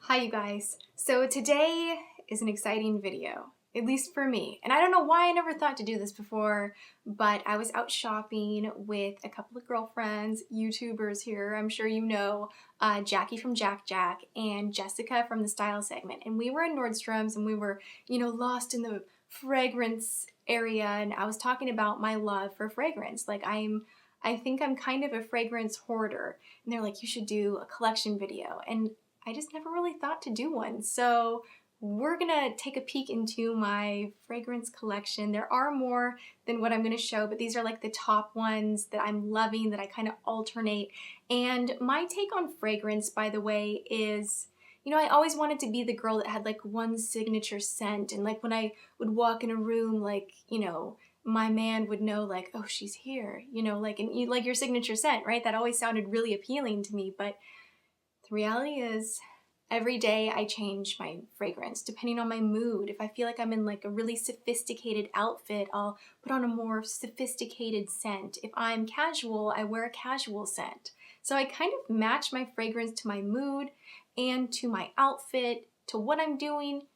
Hi you guys. So today is an exciting video, at least for me. And I don't know why I never thought to do this before, but I was out shopping with a couple of girlfriends, YouTubers here, I'm sure you know, Jackie from Jack Jack and Jessica from the Style segment. And we were in Nordstrom's and we were, lost in the fragrance area, and I was talking about my love for fragrance. Like I think I'm kind of a fragrance hoarder. And they're like, you should do a collection video. And I just never really thought to do one. So we're gonna take a peek into my fragrance collection. There are more than what I'm gonna show, but these are like the top ones that I'm loving, that I kind of alternate. And my take on fragrance, by the way, is, I always wanted to be the girl that had like one signature scent. And like when I would walk in a room, like, my man would know like, oh, she's here, like your signature scent, right? That always sounded really appealing to me. But the reality is, every day I change my fragrance depending on my mood. If I feel like I'm in like a really sophisticated outfit, I'll put on a more sophisticated scent. If I'm casual, I wear a casual scent. So I kind of match my fragrance to my mood and to my outfit, to what I'm doing,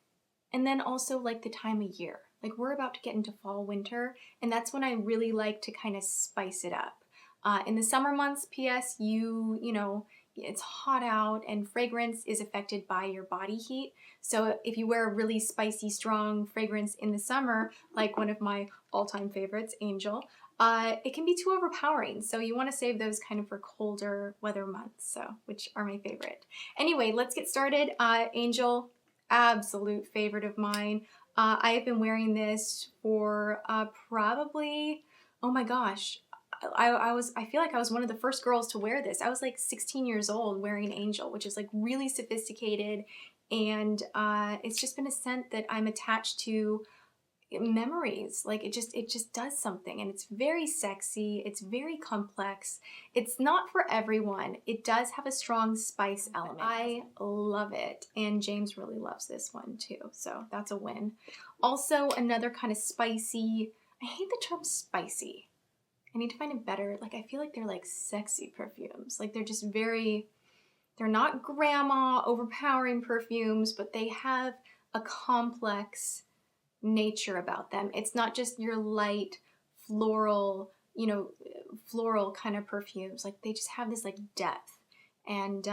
and then also like the time of year. Like we're about to get into fall, winter, and that's when I really like to kind of spice it up. In the summer months, P.S., it's hot out and fragrance is affected by your body heat. So if you wear a really spicy, strong fragrance in the summer, like one of my all-time favorites, Angel, it can be too overpowering. So you want to save those kind of for colder weather months, which are my favorite. Anyway, let's get started. Angel, absolute favorite of mine. I have been wearing this for probably, oh my gosh, I feel like I was one of the first girls to wear this. I was like 16 years old wearing Angel, which is like really sophisticated, and it's just been a scent that I'm attached to memories. Like it just does something, and it's very sexy, it's very complex. It's not for everyone. It does have a strong spice element. I love it, and James really loves this one too, so that's a win. Also, another kind of spicy, I hate the term spicy. I need to find a better, like I feel like they're like sexy perfumes. Like they're just they're not grandma overpowering perfumes, but they have a complex nature about them. It's not just your light floral, floral kind of perfumes. Like they just have this like depth. And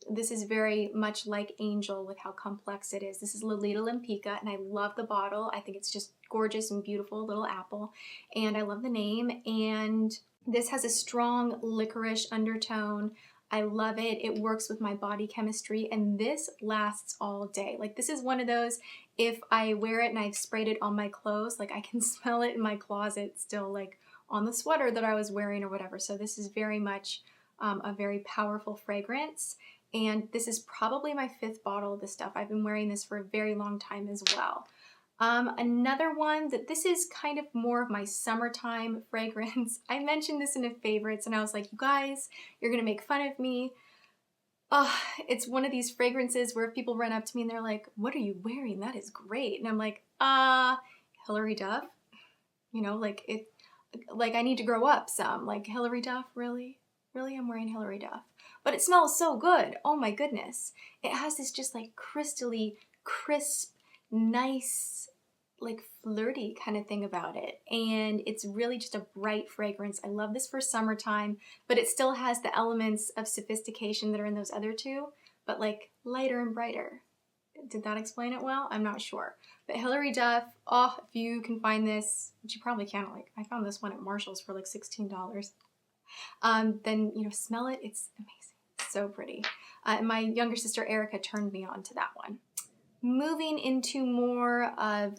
this is very much like Angel with how complex it is. This is Lolita Lempika, and I love the bottle. I think it's just gorgeous and beautiful, little apple, and I love the name. And this has a strong licorice undertone. I love it. It works with my body chemistry, and this lasts all day. Like this is one of those, if I wear it and I've sprayed it on my clothes, like I can smell it in my closet still, like on the sweater that I was wearing or whatever. So this is very much a very powerful fragrance. And this is probably my 5th bottle of this stuff. I've been wearing this for a very long time as well. Another one that this is kind of more of my summertime fragrance. I mentioned this in the favorites and I was like, you guys, you're gonna make fun of me. It's one of these fragrances where if people run up to me and they're like, what are you wearing? That is great. And I'm like, Hilary Duff. Like I need to grow up some. Like Hilary Duff, really? Really, I'm wearing Hilary Duff. But it smells so good. Oh my goodness. It has this just like crystally, crisp, nice, like flirty kind of thing about it. And it's really just a bright fragrance. I love this for summertime, but it still has the elements of sophistication that are in those other two, but like lighter and brighter. Did that explain it well? I'm not sure. But Hilary Duff, if you can find this, which you probably can, like I found this one at Marshall's for like $16. Then, smell it. It's amazing. So pretty. My younger sister Erica turned me on to that one. Moving into more of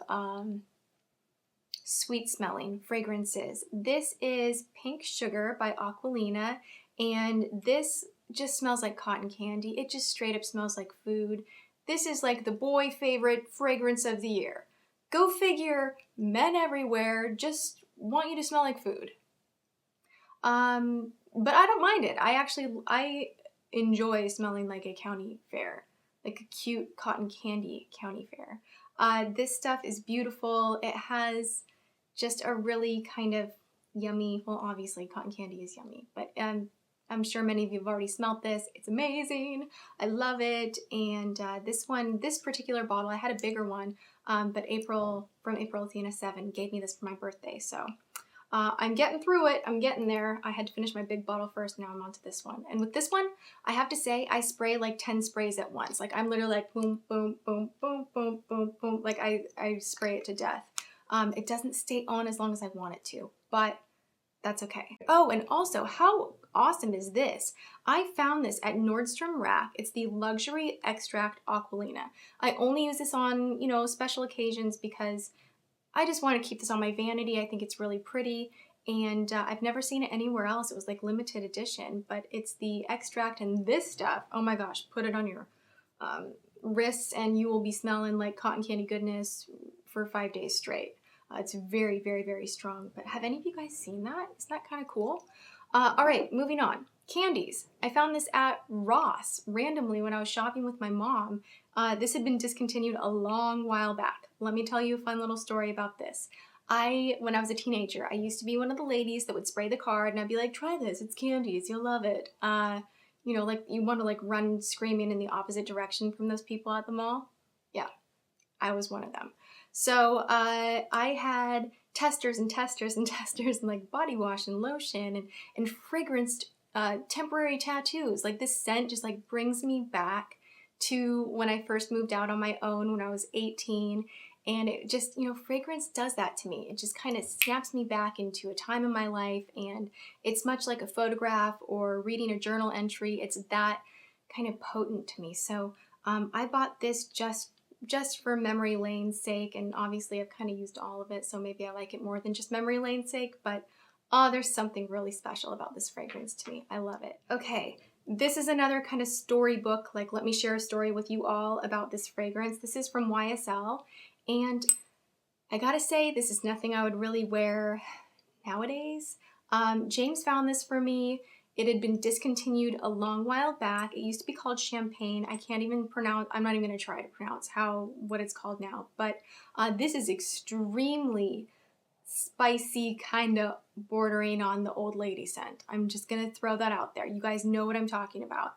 sweet smelling fragrances. This is Pink Sugar by Aquolina, and this just smells like cotton candy. It just straight up smells like food. This is like the boy favorite fragrance of the year. Go figure, men everywhere just want you to smell like food. But I don't mind it. I enjoy smelling like a county fair, like a cute cotton candy county fair. This stuff is beautiful. It has just a really kind of yummy, well, obviously cotton candy is yummy, but I'm sure many of you have already smelled this. It's amazing. I love it. And this particular bottle, I had a bigger one, but from April Athena 7 gave me this for my birthday. So I'm getting through it. I'm getting there. I had to finish my big bottle first. Now I'm on to this one. And with this one, I have to say, I spray like 10 sprays at once. Like I'm literally like boom, boom, boom, boom, boom, boom, boom. Like I spray it to death. It doesn't stay on as long as I want it to, but that's okay. Oh, and also, how awesome is this? I found this at Nordstrom Rack. It's the Luxury Extract Aquolina. I only use this on, you know, special occasions because I just want to keep this on my vanity. I think it's really pretty, and I've never seen it anywhere else. It was like limited edition, but it's the extract, and this stuff, oh my gosh, put it on your wrists and you will be smelling like cotton candy goodness for 5 days straight. It's very, very, very strong. But have any of you guys seen that? Isn't that kind of cool? All right, moving on. Candies. I found this at Ross randomly when I was shopping with my mom. This had been discontinued a long while back. Let me tell you a fun little story about this. When I was a teenager, I used to be one of the ladies that would spray the card and I'd be like, try this, it's Candies, you'll love it. You know, like you want to like run screaming in the opposite direction from those people at the mall. Yeah, I was one of them. So I had testers and testers and testers and like body wash and lotion and fragranced temporary tattoos. Like this scent just like brings me back to when I first moved out on my own when I was 18. And it just, you know, fragrance does that to me. It just kind of snaps me back into a time in my life, and it's much like a photograph or reading a journal entry. It's that kind of potent to me. So I bought this just for memory lane's sake, and obviously I've kind of used all of it, so maybe I like it more than just memory lane's sake, but there's something really special about this fragrance to me. I love it. Okay, this is another kind of storybook, like let me share a story with you all about this fragrance. This is from YSL, and I gotta say, this is nothing I would really wear nowadays. James found this for me. It had been discontinued a long while back. It used to be called Champagne. I can't even pronounce, I'm not even gonna try to pronounce what it's called now, but this is extremely spicy, kind of bordering on the old lady scent. I'm just gonna throw that out there. You guys know what I'm talking about.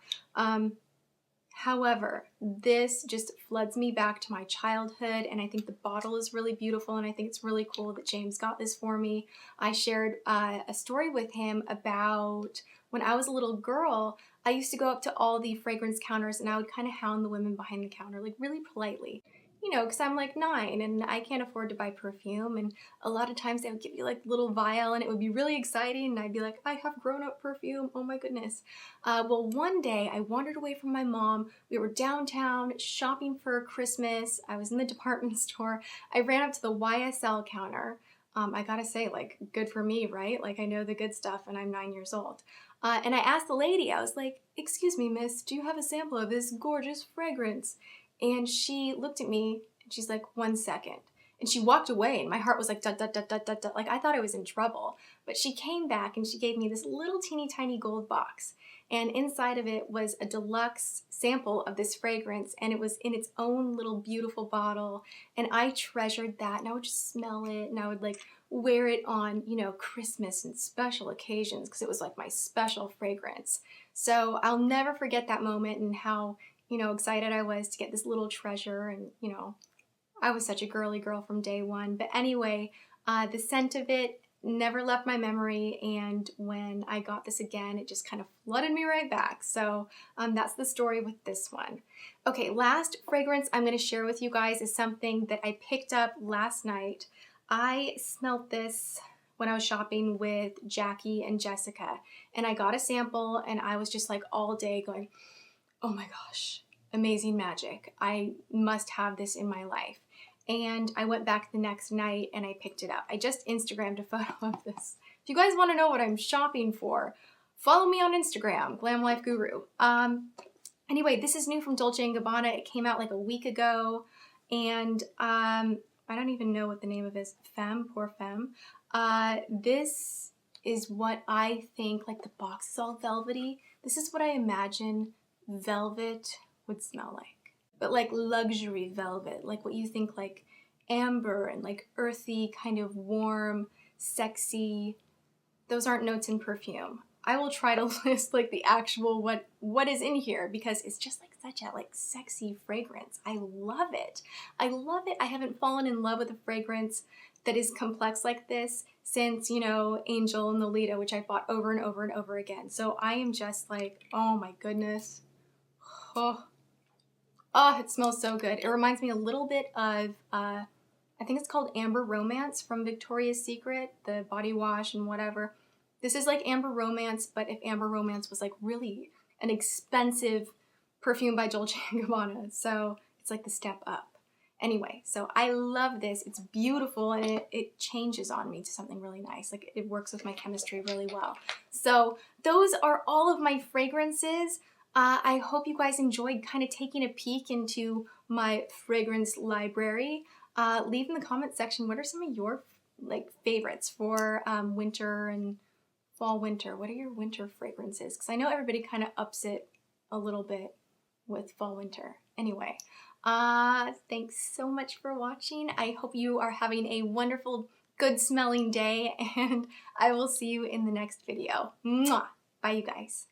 However, this just floods me back to my childhood, and I think the bottle is really beautiful, and I think it's really cool that James got this for me. I shared a story with him about when I was a little girl. I used to go up to all the fragrance counters and I would kind of hound the women behind the counter, like really politely. You know, because I'm like 9 and I can't afford to buy perfume, and a lot of times they would give you like little vial and it would be really exciting, and I'd be like, I have grown-up perfume, oh my goodness. Well, one day I wandered away from my mom. We were downtown shopping for Christmas. I was in the department store. I ran up to the YSL counter. I gotta say, like, good for me, right? Like, I know the good stuff and I'm 9 years old. And I asked the lady, I was like, excuse me, miss, do you have a sample of this gorgeous fragrance? And she looked at me and she's like, 1 second. And she walked away and my heart was like, dut, dut, dut, dut, dut, dut. Like I thought I was in trouble. But she came back and she gave me this little teeny tiny gold box. And inside of it was a deluxe sample of this fragrance, and it was in its own little beautiful bottle. And I treasured that, and I would just smell it, and I would like wear it on, you know, Christmas and special occasions because it was like my special fragrance. So I'll never forget that moment and how, you know, excited I was to get this little treasure. And, you know, I was such a girly girl from day one. But anyway, the scent of it never left my memory, and when I got this again, it just kind of flooded me right back. So that's the story with this one. Okay, last fragrance I'm going to share with you guys is something that I picked up last night. I smelled this when I was shopping with Jackie and Jessica, and I got a sample, and I was just like all day going, oh my gosh, amazing magic. I must have this in my life. And I went back the next night and I picked it up. I just Instagrammed a photo of this. If you guys want to know what I'm shopping for, follow me on Instagram, Glam Life Guru. Anyway, this is new from Dolce & Gabbana. It came out like a week ago, and I don't even know what the name of it is. Femme, poor Femme. This is what I think, like the box is all velvety. This is what I imagine velvet would smell like. But like luxury velvet, like what you think like amber and like earthy, kind of warm, sexy. Those aren't notes in perfume. I will try to list like the actual what is in here, because it's just like such a like sexy fragrance. I love it. I love it. I haven't fallen in love with a fragrance that is complex like this since, you know, Angel and Lolita, which I bought over and over and over again. So I am just like, oh my goodness. Oh, it smells so good. It reminds me a little bit of, I think it's called Amber Romance from Victoria's Secret, the body wash and whatever. This is like Amber Romance, but if Amber Romance was like really an expensive perfume by Dolce & Gabbana. So it's like the step up. Anyway, so I love this. It's beautiful, and it changes on me to something really nice. Like, it works with my chemistry really well. So those are all of my fragrances. I hope you guys enjoyed kind of taking a peek into my fragrance library. Leave in the comment section, what are some of your like favorites for winter and fall winter? What are your winter fragrances? Because I know everybody kind of ups it a little bit with fall winter. Anyway, thanks so much for watching. I hope you are having a wonderful, good smelling day, and I will see you in the next video. Mwah! Bye, you guys.